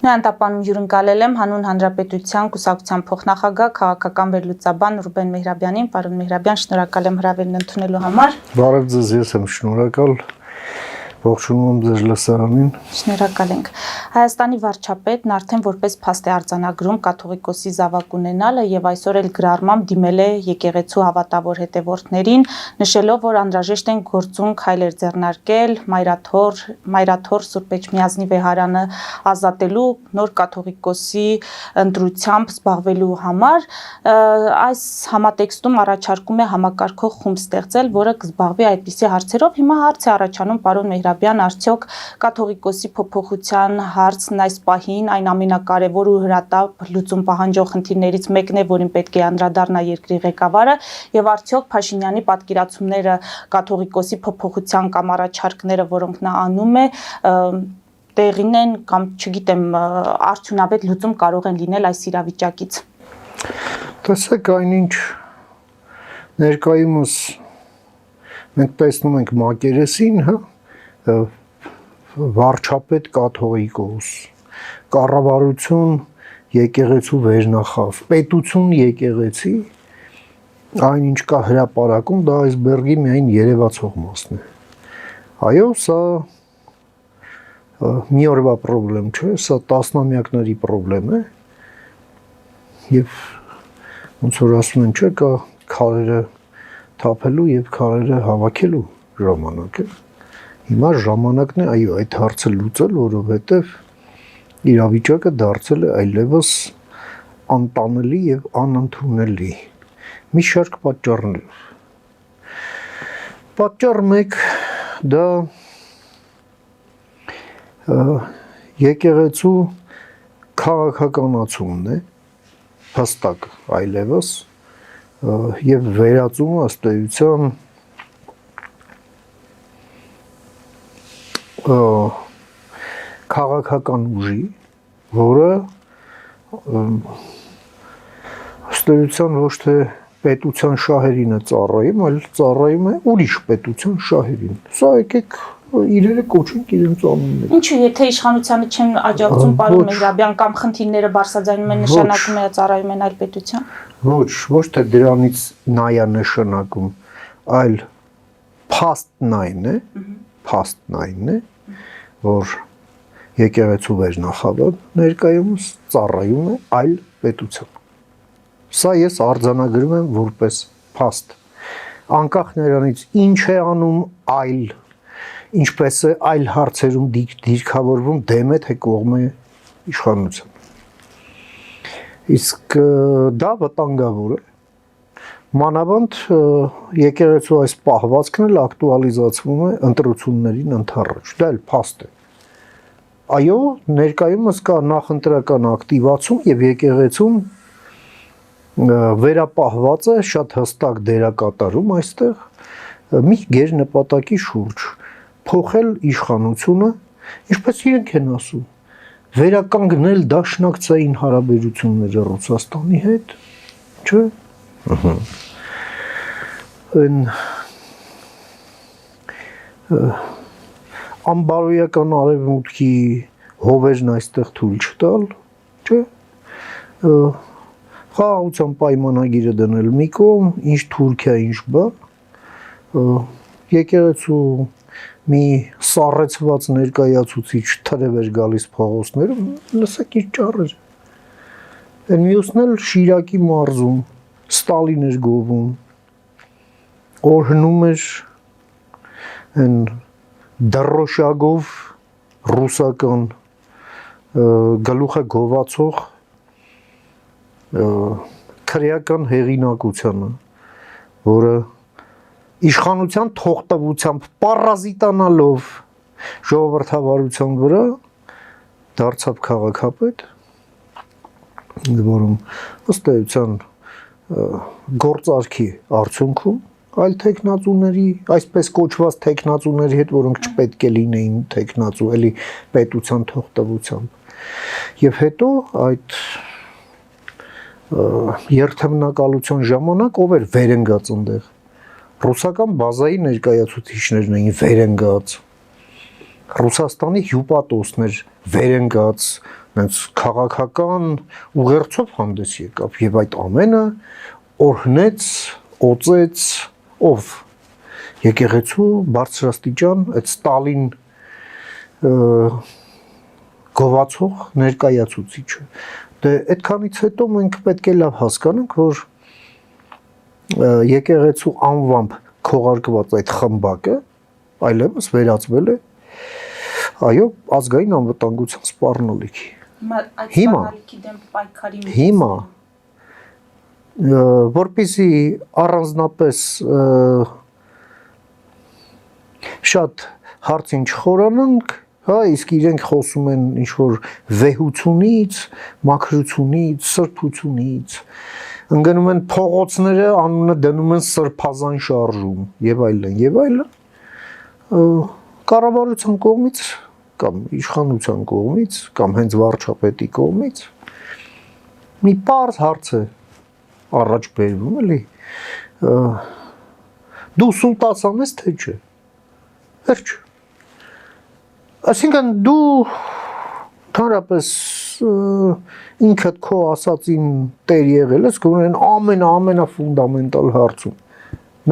Նույն տապանում հյուրընկալել եմ հանուն Հանրապետության կուսակցության փոխնախագահ քաղաքական վերլուծաբան Ռուբեն Մեհրաբյանին, պարոն Մեհրաբյան, շնորհակալ եմ հրավերն ընդունելու համար։ Բարև ձեզ, ես եմ շնորհակալ։ Ողջունում եմ ձեր լսարանին։ Շնորհակալ ենք։ Հայաստանի վարչապետն արդեն որպես փաստ է արձանագրում կաթողիկոսի զավակ ունենալը եւ այսօր էլ գրառմամբ դիմել է եկեղեցու հավատավոր հետևորդներին, նշելով, որ անհրաժեշտ են գործուն քայլեր ձեռնարկել Մայրաթոր Սուրբ Էջմիածնի վեհարանը ազատելու, նոր կաթողիկոսի ընտրությամբ զբաղվելու համար։ Այս համատեքստում առաջարկում է համակարգող խումբ ստեղծել, որը կզբաղվի այդպիսի հարցերով։ Հիմա հարց է առաջանում, պարոն Մեհրաբյան, արդյոք կաթողիկոսի փոփոխության հարցն այս պահին այն ամենակարևոր ու հրատապ լուծում պահանջող խնդիրներից մեկն է, որին պետք է անդրադառնա երկրի ղեկավարը, եւ արդյոք Փաշինյանի պատկերացումները կաթողիկոսի փոփոխության կամ առաջարկները, որոնք նա անում է, տեղին են կամ չգիտեմ, արդյունավետ լուծում կարող են լինել այս իրավիճակից։ Տեսեք, այնինչ ներկայումս մենք տեսնում ենք մակերեսին, վարչապետ կաթողիկոս, կառավարություն եկեղեցու վերնախավ, պետություն եկեղեցի, այնինչ կա հրապարակում, դա այսբերգի միայն երևացող մասն է։ Այո, սա մի օրվա պրոբլեմ չէ, սա տասնամյակների պրոբլեմ է, եւ ոնց որ ասում են, չէ, կա քարերը թափելու եւ քարերը հավաքելու ժամանակ է։ Հիմա ժամանակն է, այո, այդ հարցը լուծել, որովհետեւ իրավիճակը դարձել է այլևս անտանելի եւ անընդունելի։ Մի շարք պատճառներով։ Պատճառ 1 դա եկեղեցու քաղաքականացումն է, հստակ այլևս, եւ վերածումը ըստ էության քաղաքական ուժի, որը ըստ էության ոչ թե պետության շահերին է ծառայում, այլ ծառայում է ուրիշ պետության շահերին։ Սա եկեք իրերը կոչենք իրենց անունները։ Ինչու, եթե իշխանությանը չեն աջակցում, պարոն Մեհրաբյան, կամ խնդիրները բարձրաձայնում են, նշանակում է ծառայում են այլ պետության։ Ոչ թե դրանից նայա նշանակում, այլ փաստն այն է, որ եկեղեցու վերնախավը ներկայումս ծառայում է այլ պետության։ Սա ես արձանագրում եմ որպես փաստ։ Անկախ նրանից ինչ է անում այլ, ինչպես է այլ հարցերում դիրքավորվում դեմ է թե կողմ է իշխանության։ Իսկ դա վտանգավոր է։ Մանավանդ եկեղեցու այս պահվածքն էլ ակտուալիզացվում է ընտրություններին ընդառաջ։ Դա էլ փաստ է։ Այո, ներկայումս կա նախընտրական ակտիվացում եւ եկեղեցում վերապահված է շատ հստակ դերակատարում այստեղ մի գեր նպատակի շուրջ փոխել իշխանությունը, ինչպես իրենք են ասում, վերականգնել դաշնակցային հարաբերությունները Ռուսաստանի հետ, չէ՞։ Անբարոյական արևմուտքի հովերն այստեղ թույլ չտալ, չէ՞։ Խաղաղության պայմանագիրը դնել մի կողմ, ինչ Թուրքիա, ինչ բան, եկեղեցու մի սառեցված ներկայացուցիչ թրև էր գալիս փողոցներում, լսեք իր ճառերը։ Այն մյուսն էլ Շիրակի մարզում Ստալին էր գովում, օրհնում էր այն դռոշագով ռուսական գլուխը գովացող քրեական հեղինակությանը, որը իշխանության թողտվությամբ պարազիտանալով ժողովրդավարության վրա դարձավ քաղաքապետ, որում ըստ էության գործարքի արդյունքում այլ տեխնացուների, այսպես կոչված տեխնացուների հետ, որոնք չպետք է լինեին տեխնացու, էլի պետության թողտվությամբ։ Եվ հետո այդ երթմնակալության ժամանակ ով էր վերընկած այնտեղ։ Ռուսական բազայի ներկայացուցիչներն էին վերընկած, Ռուսաստանի հյուպատոսներ վերընկած, հենց քաղաքական ուղերձով հանդես եկավ եւ այդ ամենը օրհնեց, օծեց ով եկեղեցու բարձրաստիճան այդ Ստալին գովացող ներկայացուցիչը։ Դե այդքանից հետո մենք պետք է լավ հասկանանք, որ եկեղեցու անվամբ քողարկված այդ խմբակը այլևս վերածվել է այո ազգային անվտանգության սպառնալիքի։ Հիմա որպեսզի առանձնապես շատ հարցին չխորանանք, հա, իսկ իրենք խոսում են ինչ-որ վեհությունից, մաքրությունից, սրբությունից, ընկնում են փողոցները, անունը դնում են սրբազան շարժում եւ այլն, կառավարության կողմից կամ իշխանության կողմից կամ հենց վարչապետի կողմից մի պարզ հարց է առաջ բերվում, էլի դու սուլտան ես թե չէ։ Վերջ։ Այսինքն դու Հանրապես ինքդ քո ասածին տեր եղել ես, գոնե ամենաֆունդամենտալ հարցում։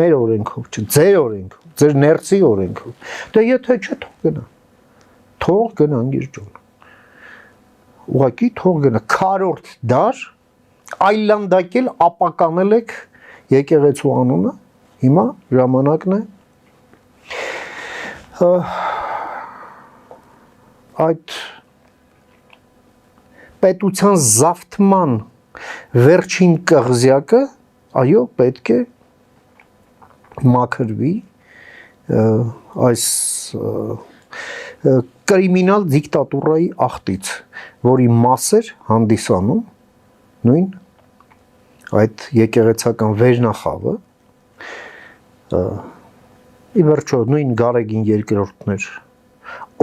Մեր օրենքով չէ, ձեր օրենքով, ձեր ներսի օրենքով։ Դե եթե չէ, թող գնա Անգիրջոն։ Ուղղակի թող գնա քառորդ դար այլանդակել ապականել եք եկեղեցու անունը, հիմա ժամանակն է այդ պետության զավթման վերջին կղզյակը, այո, պետք է մաքրվի այս կրիմինալ դիկտատուրայի աղտից, որի մաս էր հանդիսանում նույն այդ եկեղեցական վերնախավը, ի վերջո նույն Գարեգին երկրորդն էր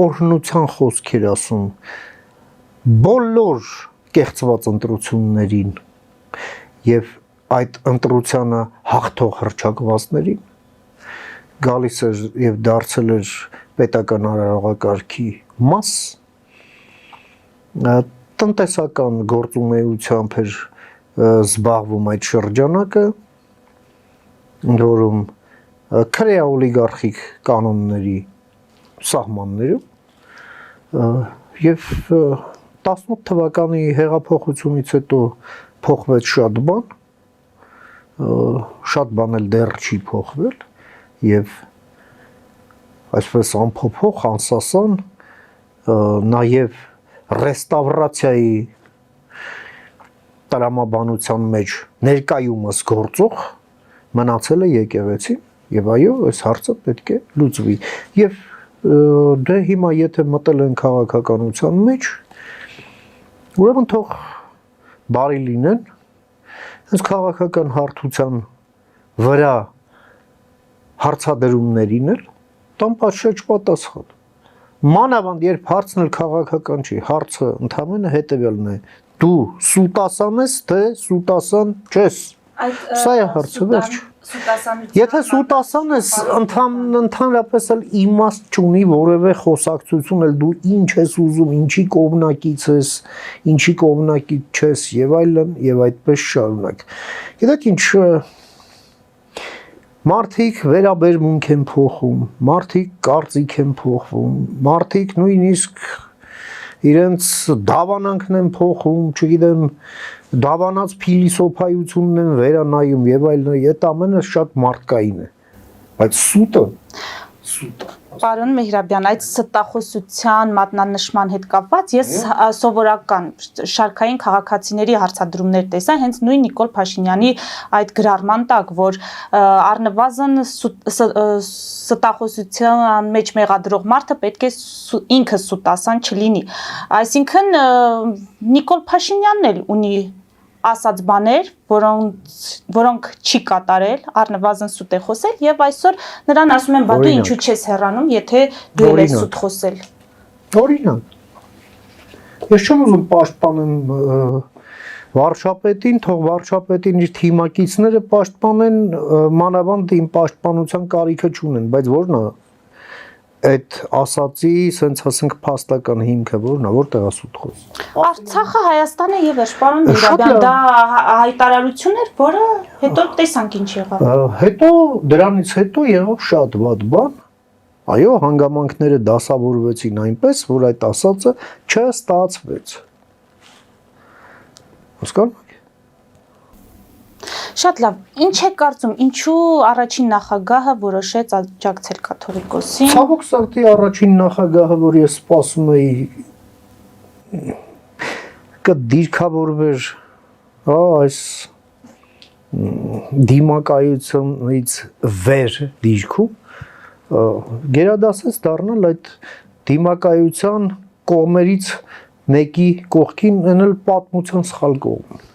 օրհնության խոսքեր ասում բոլոր կեղծված ընտրություններին եւ այդ ընտրությանը հաղթող հռչակվածներին գալիս էր եւ դարձել էր պետական արարողակարգի մաս տնտեսական գործունեությամբ էր զբաղվում այդ շրջանակը որում քրեա օլիգարխիկ կանոնների սահմաններում եւ 18 թվականի հեղափոխությունից հետո փոխվեց շատ բան էլ դեռ չի փոխվել եւ այսպես անփոփոխ անսասան նաեւ ռեստավրացիայի տրամաբանության մեջ ներկայումս գործող մնացել է եկեղեցին եւ այո այս հարցը պետք է լուծվի եւ դե հիմա եթե մտել են քաղաքականության մեջ ուրեմն թող բարի լինեն այս քաղաքական հարթության վրա հարցադրումներին էլ տան պատշաճ պատասխան մանավանդ երբ հարցն էլ քաղաքական չի հարցը ընդհանրապես հետեւյալն է դու սուտասան ես թե սուտասան չես սա է հարցը վերջ եթե սուտասան ես ընդհանրապես էլ իմաստ չունի որևէ խոսակցություն էլ դու ինչ ես ուզում ինչի կողմնակից ես ինչի կողմնակից չես եւ այլն եւ այդպես շարունակ գիտեք ինչ մարդիկ վերաբերմունք են փոխում մարդիկ կարծիք են փոխվում մարդիկ նույնիսկ իրենց դավանանքն են փոխում չգիտեմ դավանած փիլիսոփայությունն են վերանայում եւ այլն այդ ամենը շատ մարդկային է բայց սուտը Պարոն Մեհրաբյան, այդ ստախոսության մատնանշման հետ կապված ես սովորական շարքային քաղաքացիների հարցադրումներ տեսա հենց նույն Նիկոլ Փաշինյանի այդ գրառման տակ, որ առնվազն ստախոսության մեջ մեղադրող մարդը պետք է ինքը սուտասան չլինի։ Այսինքն Նիկոլ Փաշինյանն էլ ունի ասած բաներ, որոնք չի կատարել, առնվազն սուտ է խոսել եւ այսօր նրան ասում են, բա դու ինչու չես հեռանում, եթե դու ես սուտ խոսել։ Օրինակ։ Ես չեմ ուզում պաշտպանեմ վարչապետին, թող վարչապետին իր թիմակիցները պաշտպանեն, մանավանդ իմ պաշտպանության կարիքը չունեն, բայց որն է այդ ասացի, սենց ասենք փաստական հիմքը որն է, որտեղ ասուտ խոս։ Արցախը Հայաստանը եւ էր, պարոն Միրաբյան, դա հայտարարություն էր, որը հետո տեսանք ինչ եղավ։ Հետո դրանից հետո եղավ շատ վատ բան։ Այո, հանգամանքները դասավորվեցին այնպես, որ այդ ասածը չստացվեց։ Հասկանու՞մ եք։ Շատ լավ։ Ինչ է կարծում, ինչու առաջին նախագահը որոշեց աջակցել կաթողիկոսին։ Ցավոք սրտի առաջին նախագահը, որ ես սպասում էի կդիրքավորվեր այս դիմակայությունից վեր դիրքում գերադասեց դառնալ այդ դիմակայության կողմերից մեկի կողքին ընել պատմության սխալ կողմ։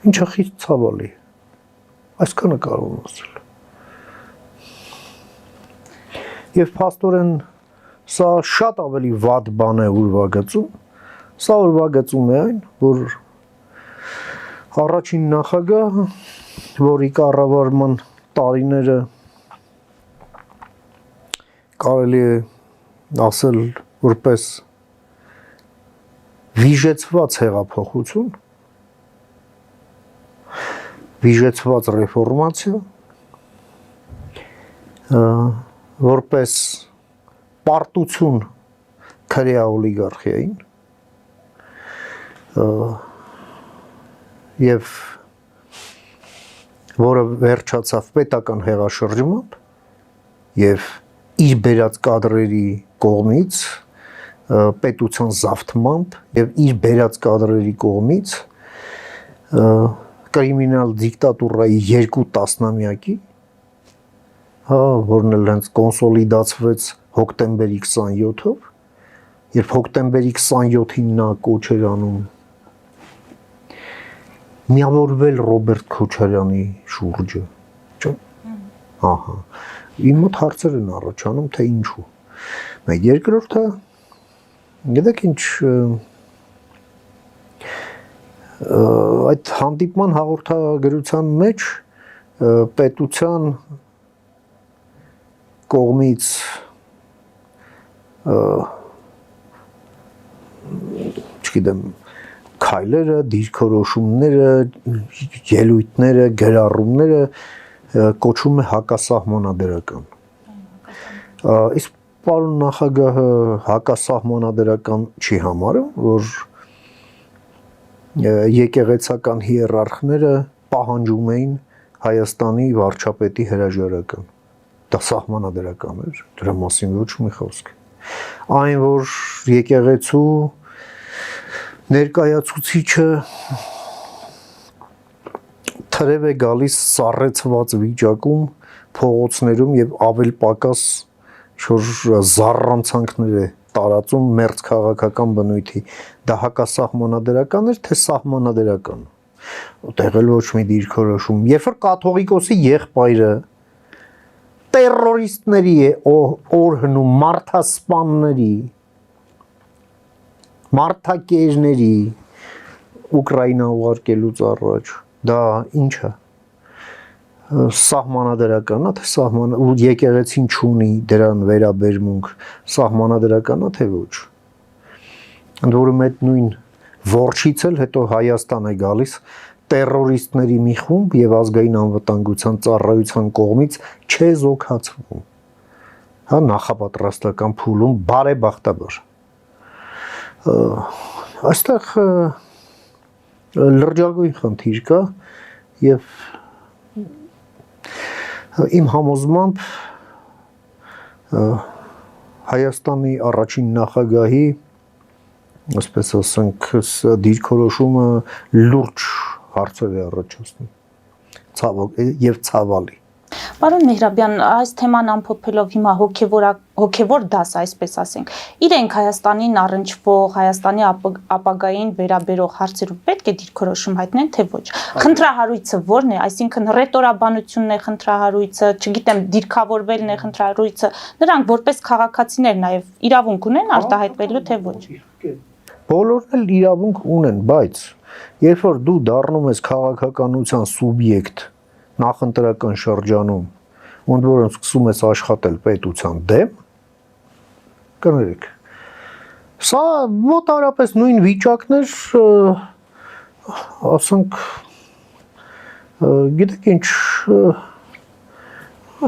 Ինչը խիստ ցավալի։ Այսքանը կարող եմ ասել։ Եվ փաստորեն սա շատ ավելի վատ բան է ուրվագծում։ Սա ուրվագծում է այն, որ առաջին նախագահը, որի կառավարման տարիները կարելի է ասել որպես վիժեցված հեղափոխություն, վիժեցված ռեֆորմացիա, որպես պարտություն քրեա օլիգարխիային եւ որը վերջացավ պետական հեղաշրջումով եւ իր բերած կադրերի կողմից պետության զավթմամբ եւ իր բերած կադրերի կողմից կրիմինալ դիկտատուրայի 2 տասնամյակի, որն էլ հենց կոնսոլիդացվեց հոկտեմբերի 27-ով, երբ հոկտեմբերի 27-ին նա կոչ էր անում միավորվել Ռոբերտ Քոչարյանի շուրջը, չէ՞։ Ահա։ Իմ մոտ հարցեր են առաջանում, թե ինչու։ Մեկ երկրորդը, գիտեք ինչ, այդ հանդիպման հաղորդագրության մեջ պետության կողմից չգիտեմ քայլերը, դիրքորոշումները, ելույթները, գրառումները կոչվում է հակասահմանադրական։ Իսկ պարոն նախագահը հակասահմանադրական չի համարում, որ եկեղեցական հիերարխները պահանջում էին Հայաստանի վարչապետի հրաժարական։ Դա սահմանադրական էր, դրա մասին ոչ մի խոսք։ Այն, որ եկեղեցու ներկայացուցիչը թրև է գալիս սառեցված վիճակում փողոցներում եւ ավել պակաս զառանցանքներ է տարածում մերձ քաղաքական բնույթի, դա հակասահմանադրական էր, թե սահմանադրական։ Ուտեղ էլ ոչ մի դիրքորոշում։ Երբ որ կաթողիկոսի եղբայրը տերորիստների է օրհնում, մարդասպանների, մարդակերների Ուկրաինա ուղարկելուց առաջ, դա ինչ է։ Սահմանադրական է, թե եկեղեցին չունի դրան վերաբերմունք, սահմանադրական է, թե ոչ։ Ընդ որում այդ նույն որջից էլ հետո Հայաստան է գալիս տերորիստների մի խումբ եւ ազգային անվտանգության ծառայության կողմից չեզոքացվում։ Հա նախապատրաստական փուլում բարեբախտաբար։ Այստեղ լրջագույն խնդիր կա եւ իմ համոզմամբ Հայաստանի առաջին նախագահի, այսպես ասենք, դիրքորոշումը լուրջ հարցեր է առաջացնում։ Ցավոք եւ ցավալի։ Պարոն Մեհրաբյան, այս թեման ամփոփելով հիմա հոգևոր դաս, այսպես ասենք, իրենք Հայաստանին առնչվող, Հայաստանի ապագային վերաբերող հարցերով պետք է դիրքորոշում հայտնեն, թե ոչ։ Խնդրահարույցը ո՞րն է, այսինքն ռետորաբանությունն է խնդրահարույցը, չգիտեմ, դիրքավորվելն է խնդրահարույցը, նրանք որպես քաղաքացիներ նաև իրավունք ունեն արտահայտվելու, թե ոչ։ Բոլորն էլ իրավունք ունեն, բայց երբ որ դու դառնում ես քաղաքականության սուբյեկտ նախընտրական շրջանում, ընդ որում սկսում ես աշխատել պետության դեմ, կներեք։ Սա մոտարապես նույն վիճակներ, ասենք, գիտեք ինչ,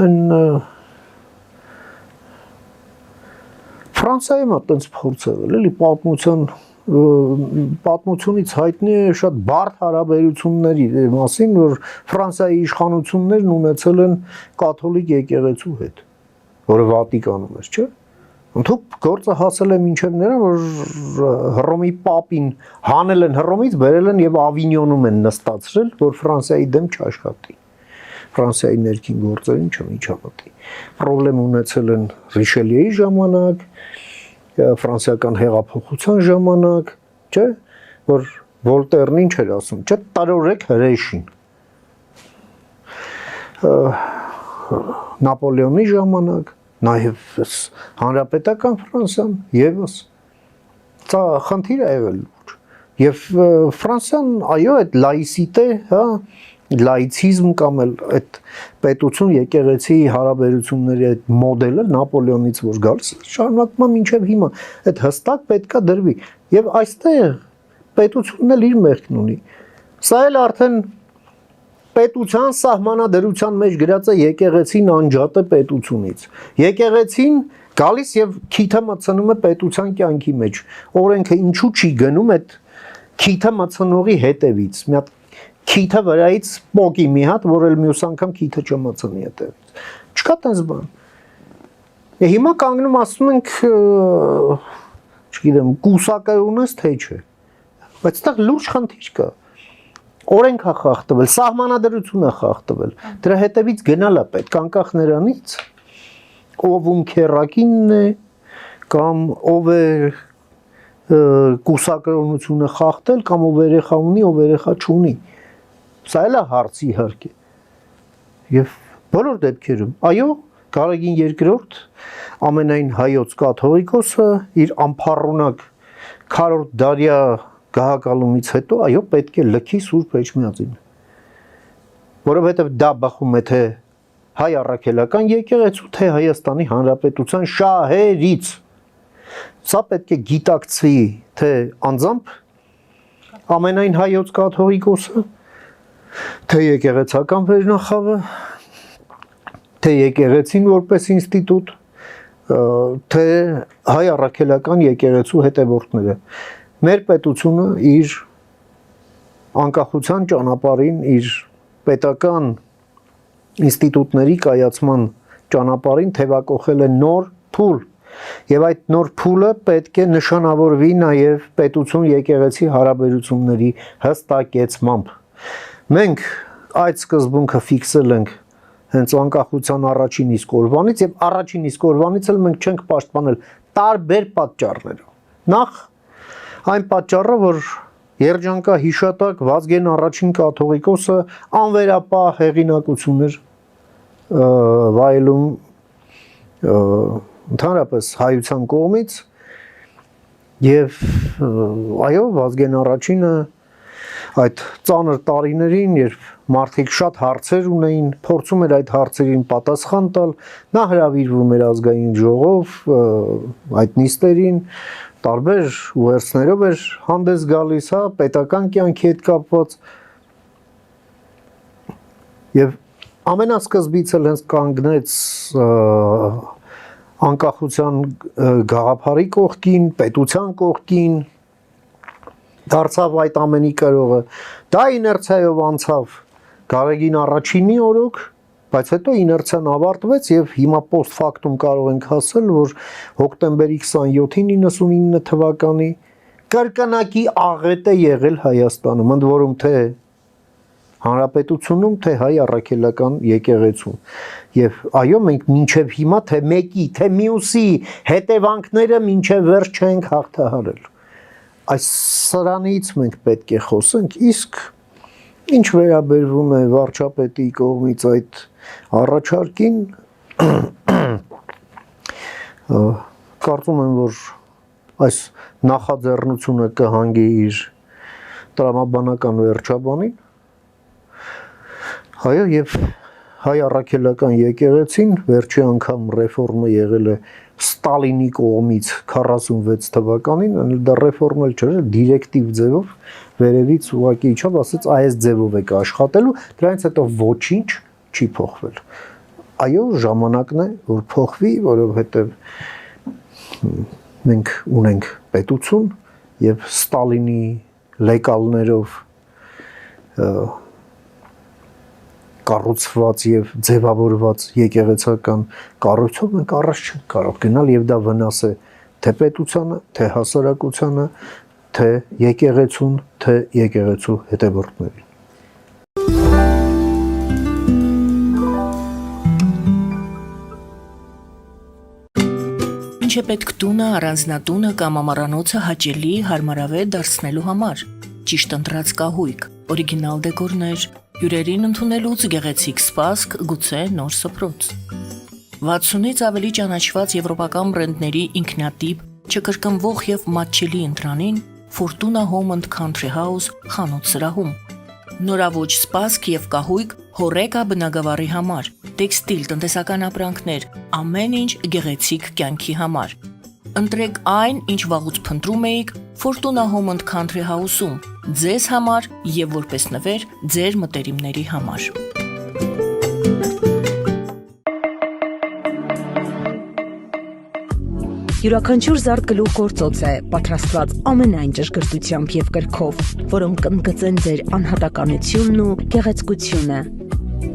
այն Ֆրանսիայում է տենց փորձ եղել, էլի պատմությունից հայտնի է շատ բարդ հարաբերությունների մասին, որ Ֆրանսիայի իշխանություններն ունեցել են կաթոլիկ եկեղեցու հետ, որը Վատիկանում էր, չէ՞։ Ընդհանուր գործը հասել է մինչև նրան, որ Հռոմի պապին հանել են Հռոմից, բերել են եւ Ավինյոնում են նստացրել, որ Ֆրանսիայի դեմ չաշխատի։ Ֆրանսիայի ներքին գործերին չմիջամտի։ Պրոբլեմ ունեցել են Ռիշելիեի ժամանակ, ֆրանսիական հեղափոխության ժամանակ, չէ՞, որ Վոլտերն ինչ էր ասում, չէ՞, տարօրեք հրեշին։ Նապոլեոնի ժամանակ, նաև հանրապետական Ֆրանսիան եւս սա խնդիր է եղել լուրջ։ Եվ Ֆրանսիան, այո, այդ լաիսիտե, հա, լաիցիզմ կամ այդ պետություն եկեղեցի հարաբերությունների այդ մոդելը Նապոլեոնից որ գալիս շարունակվում է մինչև հիմա, այդ հստակ պետքա դրվի։ Եվ այստեղ պետությունն էլ իր մեղքն ունի։ Սա էլ արդեն պետության սահմանադրության մեջ գրած է եկեղեցին անջատ է պետությունից։ Եկեղեցին գալիս եւ քիթը մտցնում է պետության կյանքի մեջ։ Օրենքը ինչու չի գնում այդ քիթը մտցնողի հետևից։ Մի հատ քիթը վրայից պոկի մի հատ, որ էլ մյուս անգամ քիթը չմտցնի հետևից։ Չկա տես բան։ Հիմա կանգնում ասում ենք, չգիտեմ, կուսակայուն ես թե չէ։ Բայց այդտեղ լուրջ խնդիր կա։ Օրենք է խախտվել, սահմանադրություն է խախտվել։ Դրա հետևից գնալա պետք անկախ նրանից, ով ում քերակինն է կամ ով է կուսակրոնությունը խախտել կամ ով երեխա ունի, ով երեխա չունի։ Սա էլ է հարց իհարկե։ Եվ բոլոր դեպքերում, այո, Գարեգին II ամենայն հայոց կաթողիկոսը իր անփառունակ քառորդ դարյա գահակալումից հետո, այո, պետք է լքի Սուրբ Էջմիածին։ Որովհետև դա բխում է թե հայ առաքելական եկեղեցու, թե Հայաստանի Հանրապետության շահերից։ Սա պետք է գիտակցվի, թե անձամբ ամենայն հայոց կաթողիկոսը, թե եկեղեցական վերնախավը, թե եկեղեցին որպես ինստիտուտ, թե հայ առաքելական եկեղեցու հետևորդները։ Մեր պետությունը իր անկախության ճանապարհին, իր պետական ինստիտուտների կայացման ճանապարհին թևակողել է նոր փուլ, եւ այդ նոր փուլը պետք է նշանավորվի նաեւ պետություն եկեղեցի հարաբերությունների հստակեցմամբ։ Մենք այդ սկզբունքը ֆիքսել ենք հենց անկախության առաջին իսկ օրվանից եւ առաջին իսկ օրվանից էլ մենք չենք պաշտպանել տարբեր պատճառներով։ Նախ այն պատճառը, որ երջանկահիշատակ Վազգեն առաջին կաթողիկոսը անվերապահ հեղինակություններ վայելում ընդհանրապես հայության կողմից եւ այո Վազգեն առաջինը այդ ծանր տարիներին, երբ մարդիկ շատ հարցեր ունեին, փորձում էր այդ հարցերին պատասխան տալ, նա հրավիրվում էր ազգային ժողով, այդ նիստերին, տարբեր ուղերձներով էր հանդես գալիս, հա, պետական կյանքի հետ կապված։ Եվ ամենասկզբից էլ հենց կանգնեց անկախության գաղափարի կողքին, պետության կողքին, դարձավ այդ ամենի կրողը։ Դա իներցիայով անցավ Գարեգին առաջինի օրոք, բայց հետո իներցիան ավարտվեց եւ հիմա post factum կարող ենք ասել, որ հոկտեմբերի 27-ին 99 թվականի կրկնակի աղետ է եղել Հայաստանում, ընդ որում թե հանրապետությունում, թե հայ առաքելական եկեղեցում։ Եվ այո, մենք մինչև հիմա թե մեկի, թե մյուսի հետևանքները մինչև վերջ չենք հաղթահարել։ Այս սրանից մենք պետք է խոսենք, իսկ ինչ վերաբերվում է վարչապետի կողմից այդ առաջարկին, կարծում եմ, որ այս նախաձեռնությունը կհանգի իր տրամաբանական վերջաբանին, այո, եւ հայ առաքելական եկեղեցին վերջի անգամ ռեֆորմը եղել է Ստալինի կողմից 46 թվականին, դա ռեֆորմ էլ չէր, դիրեկտիվ ձևով վերևից ուղղակի իջավ, ասաց այս ձևով եք աշխատելու, դրանից հետո ոչինչ չի փոխվել։ Այո, ժամանակն է, որ փոխվի, որովհետև մենք ունենք պետություն եւ Ստալինի լեկալներով կառուցված եւ ձևավորված եկեղեցական կառույցով մենք առաջ չենք կարող գնալ եւ դա վնաս է թե պետությանը, թե հասարակությանը, թե եկեղեցուն, թե եկեղեցու հետևորդներին։ Ինչ է պետք տունը, առանձնատունը կամ ամառանոցը հաճելի, հարմարավետ դարձնելու համար։ Ճիշտ ընտրած կահույք, օրիգինալ դեկորներ, հյուրերին ընդունելուց գեղեցիկ սպասք, գուցե նոր սփռոց։ 60-ից ավելի ճանաչված եվրոպական բրենդների ինքնատիպ, չկրկնվող եւ մատչելի ընտրանին Fortuna Home and Country House խանութ սրահում։ Նորաոճ սպասք եւ կահույք հորեկա բնագավառի համար, տեքստիլ, տնտեսական ապրանքներ, ամեն ինչ գեղեցիկ կյանքի համար։ Ընտրեք այն, ինչ վաղուց փնտրում էիք Fortuna Home and Country House-ում, ձեզ համար եւ որպես նվեր ձեր մտերիմների համար։ Յուրաքանչյուր զարդ գլուխ գործոց է, պատրաստված ամենայն ճշգրտությամբ եւ կրքով, որոնք կընդգծեն ձեր անհատականությունն ու գեղեցկությունը։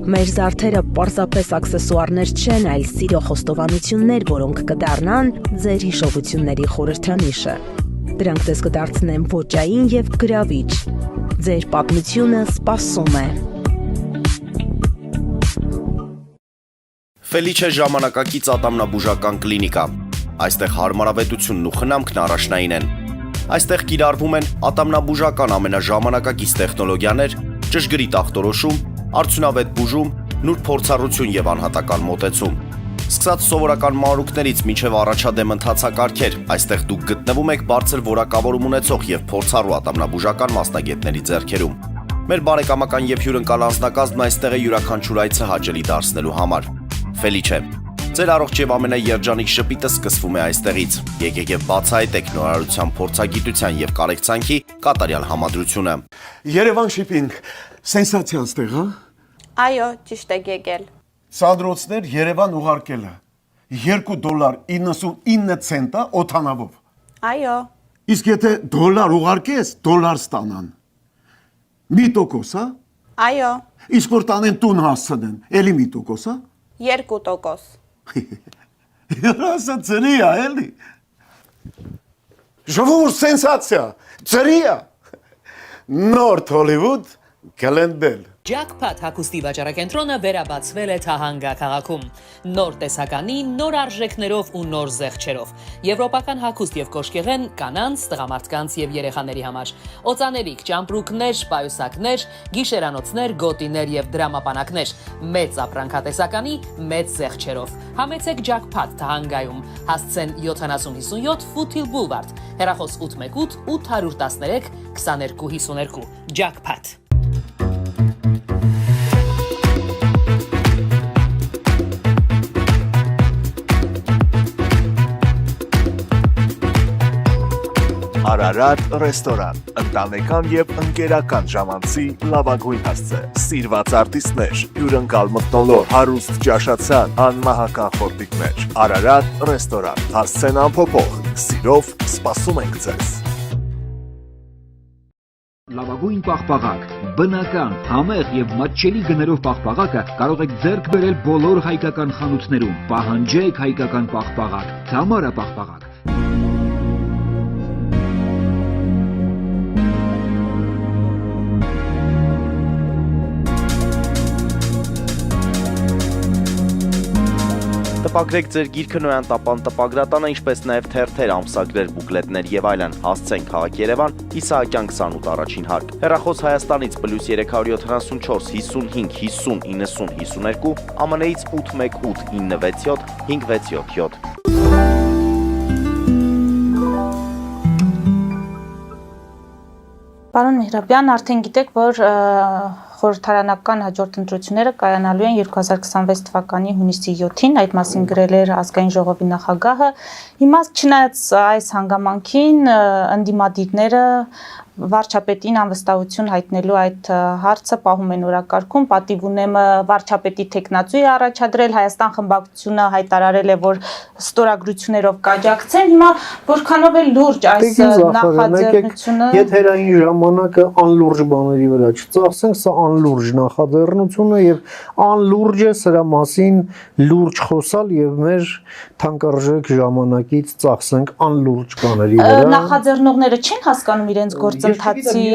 Մեր զարդերը պարզապես աքսեսուարներ չեն, այլ սիրո խոստովանություններ, որոնք կդառնան ձեր հիշողությունների խորհրդանիշը։ Դրանք ձեզ կդարձնեն ոճային եւ գրավիչ։ Ձեր պատմությունը սպասում է։ Ֆելիչե ժամանակակից ատամնաբուժական կլինիկա։ Այստեղ հարմարավետությունն ու խնամքն առաջնային են։ Այստեղ կիրառվում են ատամնաբուժական ամենաժամանակակից տեխնոլոգիաներ, ճշգրիտ ախտորոշում, արդյունավետ բուժում, նուրբ փորձառություն եւ անհատական մոտեցում։ Սկսած սովորական մանրուքներից մինչև առաջադեմ ընթացակարգեր, այստեղ դուք գտնվում եք բարձր որակավորում ունեցող եւ փորձառու ատամնաբուժական մասնագետների ձեռքերում։ Մեր բարեկամական եւ հյուրընկալ անձնակազմն այստեղ է յուրաքանչյուր այցը հաճելի դարձնելու համար։ Ֆելիչե, ձեր առողջ եւ ամենաերջանիկ շպիտը սկսվում է այստեղից։ Եկեք եւ բացահայտեք նորարարության փորձագիտության եւ կարեկցանքի կատարյալ համադրությունը։ Երևան շիփինգ, սենսացիա ստեղ, հա։ Այո, ճիշտ եք եկել։ Սանդրոցներ Երևան ուղարկելը $2.99 օթանավով։ Այո, Իսկ եթե դոլար ուղարկես, դոլար ստանան։ Մի տոկոս, հա։ այո, Իսկ որ տանեն տուն հասցնեն, էլի մի տոկոս, հա։ 2%։ Երասը ծրի է, էլի։ Ժողովուրդ սենսացիա, ծրի է։ Նորթ Հոլիվուդ կլենդել։ Jackpot հագուստի վաճառակենտրոնը վերաբացվել է Թահանգա քաղաքում։ Նոր տեսականի, նոր արժեքներով ու նոր զեղչերով։ Եվրոպական հագուստ եւ կոշկեղեն կանանց, տղամարդկանց եւ երեխաների համար։ Օծաներիք, ճամպրուկներ, պայուսակներ, գիշերանոցներ, գոտիներ եւ դրամապանակներ։ Մեծ ապրանքատեսականի, մեծ զեղչերով։ Համեցեք Jackpot Թահանգայում։ Հասցեն 7057 Foothill Boulevard։ Հեռախոս 818 813 2252։ Jackpot։ Արարատ ռեստորան, ընտանեկան եւ ընկերական ժամանցի լավագույն հասցե, սիրված արտիստներ, հյուրընկալ մթնոլորտ, հարուստ ճաշացան, անմահական խորտիկներ։ Արարատ ռեստորան, հասցեն ամփոփող, սիրով սպասում ենք ձեզ։ Լավագույն պաղպաղակ, բնական, համեղ եւ մատչելի գներով պաղպաղակը կարող եք ձեռք բերել բոլոր հայկական խանութներում։ Պահանջեք հայկական պաղպաղակ, Թամարա պաղպաղակ։ Տպագրեք ձեր գիրքը Նոյան տապան տպագրատանը, ինչպես նաև թերթեր, ամսագրեր, բուկլետներ եւ այլն։ Հասցեն քաղաք Երևան, Իսահակյան 28 առաջին հարկ։ Հեռախոս Հայաստանից +374 55 50 90 52, ԱՄՆ-ից 818 967 567։ Պարոն Մեհրաբյան, արդեն գիտեք, որ խորհրդարանական հաջորդ ընտրությունները կայանալու են 2026 թվականի հունիսի 7-ին, այդ մասին գրել էր ազգային ժողովի նախագահը։ Հիմա չնայած այս հանգամանքին ընդդիմադիրները վարչապետին անվստահություն հայտնելու այդ հարցը պահում են օրակարգում, պատիվ ունեմ վարչապետի տեխնացու է առաջադրել, Հայաստան խմբակցությունը հայտարարել է, որ ստորագրություններով կաջակցեն, հիմա որքանով է լուրջ այս նախաձեռնությունը։ Եթերային ժամանակը անլուրջ բաների վրա չծախսենք, սա անլուրջ նախաձեռնություն է եւ անլուրջ է սրա մասին լուրջ խոսալ եւ մեր թանկարժեք ժամանակից ծախսենք անլուրջ բաների վրա։ Նախաձեռնողները չեն հասկանում իրենց գործընթացի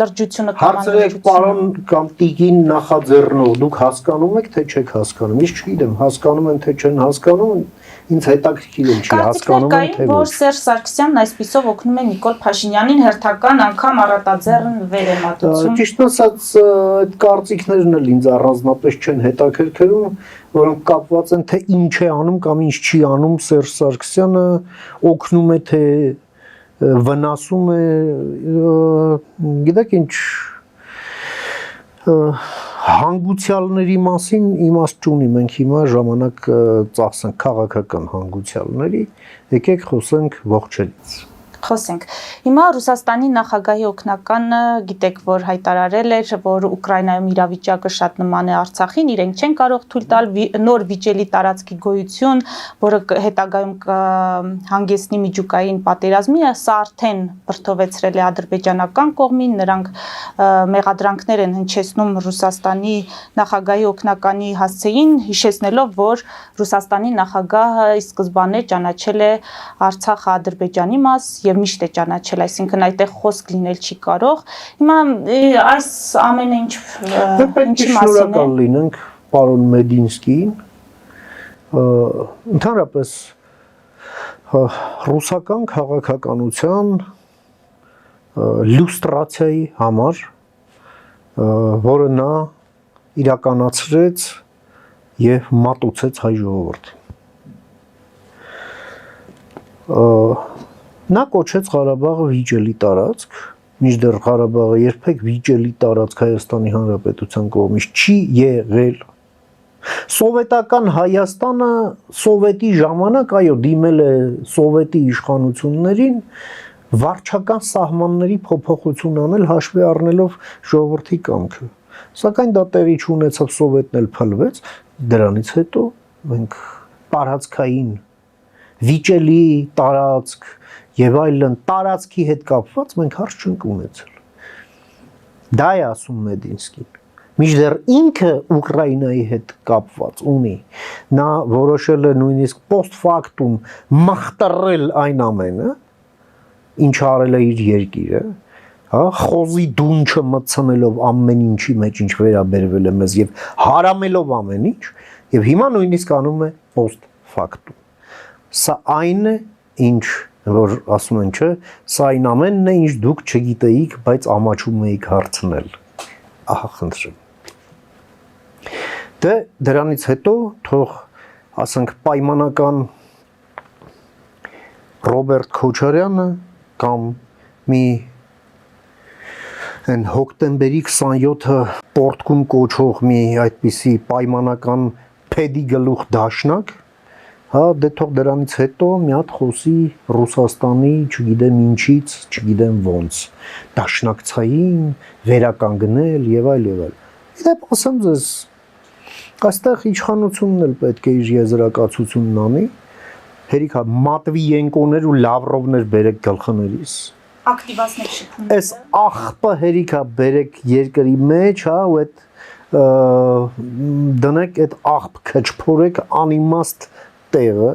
լրջությունը կամ Հարցրեք պարոն կամ տիկին նախաձեռնող, դուք հասկանում եք թե չեք հասկանում։ Ես չգիտեմ, հասկանում են թե չեն հասկանում, ինձ հետաքրքիր է չի հասկանում են թե որ Սերժ Սարգսյանն այսպիսով օգնում է Նիկոլ Փաշինյանին հերթական անգամ առատաձեռն վերեմատություն։ Ճիշտ ասած, այդ կարծիքներն էլ ինձ առանձնապես չեն հետաքրքրում, որոնք կապված են թե ինչ է անում կամ ինչ չի անում Սերժ Սարգսյանը, օգնում է թե վնասում է, գիտեք ինչ, հանգուցյալների մասին իմաստ չունի, մենք հիմա ժամանակ ծախսենք քաղաքական հանգուցյալների, եկեք խոսենք ողջերից։ Խոսենք։ Հիմա Ռուսաստանի նախագահի օգնականը գիտեք, որ հայտարարել էր, որ Ուկրաինայում իրավիճակը շատ նման է Արցախին, իրենք չեն կարող թույլ տալ նոր վիճելի տարածքի գոյություն, որը հետագայում կհանգեցնի միջուկային պատերազմի, սա արդեն բրդովեցրել է ադրբեջանական կողմին, նրանք մեղադրանքներ են հնչեցնում Ռուսաստանի նախագահի օգնականի հասցեին, հիշեցնելով, որ Ռուսաստանի նախագահը ի սկզբանե ճանաչել է Արցախը Ադրբեջանի մաս եւ միշտ է ճանաչել, այսինքն այդտեղ խոսք լինել չի կարող։ Հիմա այս ամենը ինչի մասին է։ Շնորհակալ լինենք պարոն Մեդինսկիին։ Ընդհանրապես ռուսական քաղաքականության լյուստրացիայի համար, որը նա իրականացրեց եւ մատուցեց հայ ժողովրդին։ Նա կոչեց Ղարաբաղը վիճելի տարածք, մինչդեռ Ղարաբաղը երբեք վիճելի տարածք Հայաստանի Հանրապետության կողմից չի եղել։ Սովետական Հայաստանը սովետի ժամանակ, այո, դիմել է սովետի իշխանություններին վարչական սահմանների փոփոխություն անել հաշվի առնելով ժողովրդի կամքը։ Սակայն դա տեղի չունեցավ, սովետն էլ փլվեց, դրանից հետո մենք տարածքային վիճելի տարածք եւ այլն տարածքի հետ կապված մենք հարց չենք ունեցել։ Դա է ասում Մեդինսկին։ Մինչդեռ ինքը Ուկրաինայի հետ կապված ունի, նա որոշել է նույնիսկ post factum մխտրել այն ամենը, ինչ արել է իր երկիրը, հա, խոզի դունչը մտցնելով ամեն ինչի մեջ, ինչ վերաբերվել է մեզ եւ հարամելով ամեն ինչ, եւ հիմա նույնիսկ անում է post factum։ Սա այն է, ինչ որ ասում են, չէ, սա այն ամենն է, ինչ դուք չգիտեիք, բայց ամաչում էիք հարցնել։ Ահա, խնդրեմ։ Դե դրանից հետո թող ասենք պայմանական Ռոբերտ Քոչարյանը կամ մի այն հոկտեմբերի 27-ը պորտկում կոչող մի այդպիսի պայմանական փեդի գլուխ դաշնակ, հա, դե թող դրանից հետո մի հատ խոսի Ռուսաստանի, չգիտեմ ինչից, չգիտեմ ոնց, դաշնակցային, վերականգնել եւ այլ եւ այլ։ Իդեպ ասեմ ձեզ, այստեղ իշխանությունն էլ պետք է իր եզրակացությունն անի, հերիքա Մատվիենկոներ ու Լավրովներ բերեք գլխներիս։ Ակտիվացնել շփումները։ Այս աղբը հերիքա բերեք երկրի մեջ, հա, ու այդ դնեք այդ աղբ քչփորեք անիմաստ տեղը,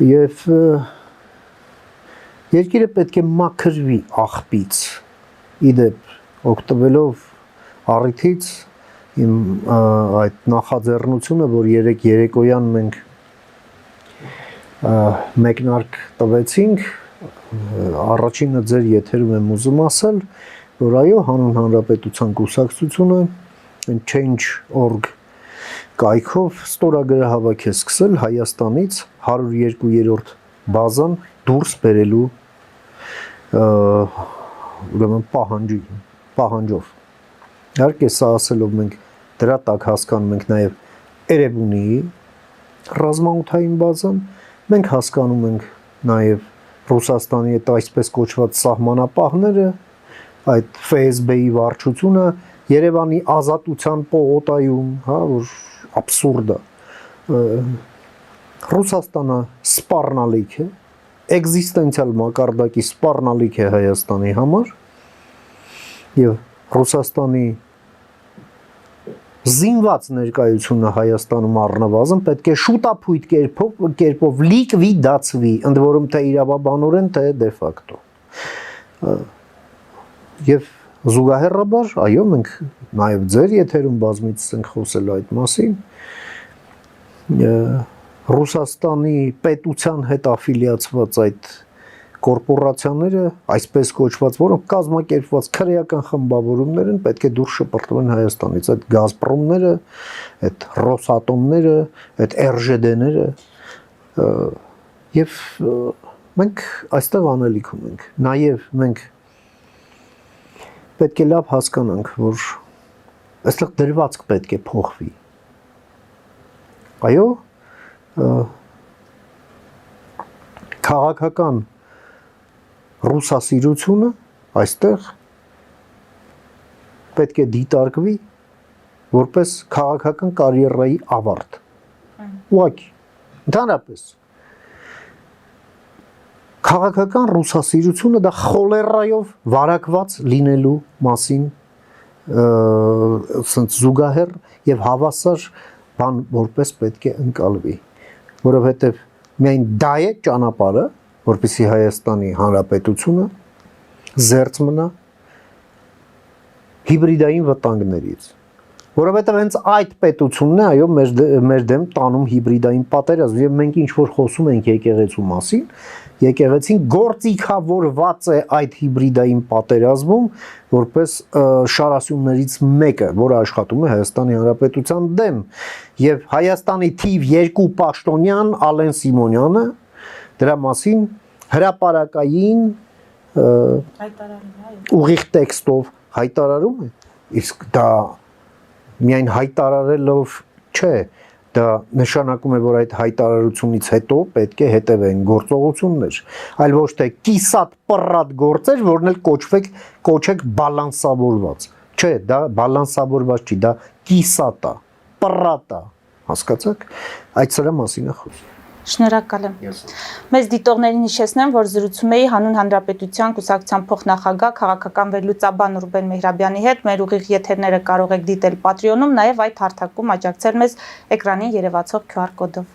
եւ երկիրը պետք է մաքրվի աղբից, իդեպ օգտվելով առիթից իմ այդ նախաձեռնությունը, որ երեկոյան մենք մեկնարկ տվեցինք, առաջինը ձեր եթերում եմ ուզում ասել, որ այո, հանուն հանրապետության կուսակցությունը Change.org կայքով ստորագրահավաք է սկսել Հայաստանից 102-րդ բազան դուրս բերելու ուրեմն պահանջով։ Իհարկե սա ասելով մենք դրա տակ հասկանում ենք նաև Էրեբունիի ռազմաօդային բազան, մենք հասկանում ենք նաև Ռուսաստանի այդ այսպես կոչված սահմանապահները, այդ ՖՍԲ-ի վարչությունը, Երևանի ազատության պողոտայում, հա, որ абսուրդ է։ Ռուսաստանը սպառնալիք է, էգզիստենցիալ մակարդակի սպառնալիք է Հայաստանի համար եւ Ռուսաստանի զինված ներկայությունը Հայաստանում առնվազն պետք է շուտափույթ կերպով լիկվիդացվի, ընդ որում թե իրավաբանորեն, թե դե ֆակտո։ Եվ զուգահեռաբար, այո, մենք նաև ձեր եթերում բազմիցս ենք խոսել այդ մասին, Ռուսաստանի պետության հետ աֆիլիացված այդ կորպորացիաները, այսպես կոչված, որոնք կազմակերպված քրեական խմբավորումներ են, պետք է դուրս շպրտվեն Հայաստանից, այդ Գազպրոմները, այդ Ռոսատոմները, այդ ՌԺԴ-ները, եւ մենք այստեղ անելիք ունենք։ Նաև մենք պետք է լավ հասկանանք, որ այստեղ դրվածք պետք է փոխվի։ Այո, քաղաքական ռուսասիրությունը այստեղ պետք է դիտարկվի որպես քաղաքական կարիերայի ավարտ։ Ուղղակի, ընդհանրապես քաղաքական ռուսասիրությունը դա խոլերայով վարակված լինելու մասին սենց զուգահեռ եւ հավասար բան որպես պետք է ընկալվի, որովհետեւ միայն դա է ճանապարհը, որպեսզի Հայաստանի Հանրապետությունը զերծ մնա հիբրիդային վտանգներից, որովհետեւ հենց այդ պետությունն է, այո, մեր դեմ տանում հիբրիդային պատերազմ եւ մենք ինչ որ խոսում ենք եկեղեցու մասին, եկեղեցին գործիքավորված է այդ հիբրիդային պատերազմում որպես շարասյուններից մեկը, որը աշխատում է Հայաստանի Հանրապետության դեմ եւ Հայաստանի թիվ 2 պաշտոնյան Ալեն Սիմոնյանը դրա մասին հրապարակային ուղիղ տեքստով հայտարարում է, իսկ դա միայն հայտարարելով չէ, դա նշանակում է, որ այդ հայտարարությունից հետո պետք է հետևեն գործողություններ, այլ ոչ թե կիսատ պռատ գործեր, որն էլ կոչեք բալանսավորված։ Չէ, դա բալանսավորված չի, դա կիսատ է, պռատ է, հասկացաք։ Այդ սրա մասին է խոսքը։ Շնորհակալ եմ։ Մեզ դիտողներին հիշեցնեմ, որ զրուցում էի Հանուն Հանրապետության կուսակցության փոխնախագահ քաղաքական վերլուծաբան Ռուբեն Մեհրաբյանի հետ։ Մեր ուղիղ եթերները կարող եք դիտել Patreon-ում, նաև այդ հարթակում աջակցել մեզ էկրանին երևացող QR կոդով։